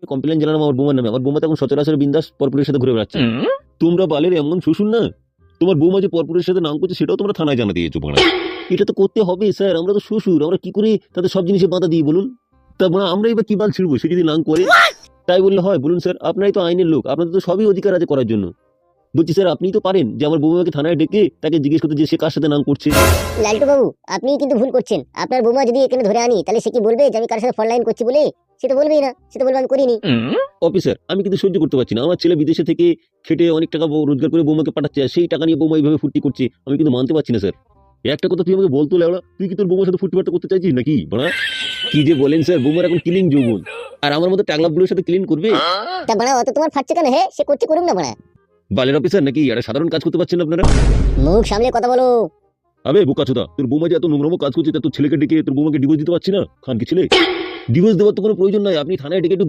Complain জানালাম আমার বৌমার নামে। আমার বৌমা তো এখন সচরাচর বিন্দাস পরপুরের সাথে ঘুরে বেড়াচ্ছে। তোমরা বালের এমন শ্বশুর না, তোমার বৌমা যে পরপুরের সাথে নাম করছে সেটাও তোমরা থানায় জানাতে দিয়েছো বাড়া। এটা তো করতে হবে স্যার, আমরা তো শ্বশুর, আমরা কি করে তাদের সব জিনিসে বাধা দিই বলুন? তা বাড়া আমরা এবার কি বাল ছিড়বো? সে যদি নাম করে তাই বললে হয় বলুন স্যার? আপনারাই তো আইনের লোক, আপনাদের তো সবই অধিকার আছে করার জন্য। বলছি স্যার, আপনি তো পারেন যে আমার বৌমাকে থানায় ডেকে তাকে জিজ্ঞেস করতে যে সে কার সাথে নাম করছে। লালটু বাবু, আপনি কিন্তু ভুল করছেন। আপনার বৌমা যদি এখানে ধরে আনি, তাহলে সে কি বলবে যে আমি কার সাথে ফোন লাইন করছি বলে? সে তো বলবেই না, সে তো বলবে আমি করিনি। অফিসার, আমি কিন্তু সহ্য করতে পারছি না। আমার ছেলে বিদেশে থেকে খেটে অনেক টাকা রোজগার করে বৌমাকে পাঠাচ্ছে, আর সেই টাকা নিয়ে বৌমা এইভাবে ফুর্তি করছে, আমি কিন্তু মানতে পারছি না স্যার। একটা কথা তুই আমাকে বলতো লেওড়া, তুই কি তোর বৌমার সাথে ফুর্তি ফার্তা করতে চাইছিস নাকি বাড়া? কি যে বলেন স্যার, বৌমার এখন ক্লিন যৌবন, আর আমার মতো টাকলা বুড়োর সাথে ক্লিন করবে? তা বাড়া, অত তোমার ফাটছে কেন? হে, সে করছে করুক না বাড়া। বালের অফিসার নাকি? একটা সাধারণ কাজ করতে পারছেন না আপনারা? মুখ সামলে কথা বলো। আবে বোকাচোদা, তোর বৌমা যে এত নোংরামো কাজ করছে, তা তোর ছেলেকে ডেকে তোর বৌমাকে ডিভোর্স দিতে পারছি না? খান কি ছেলে? ডিভোর্স দেওয়ার তো কোনো প্রয়োজন নাই, আপনি থানায় ডেকে একটু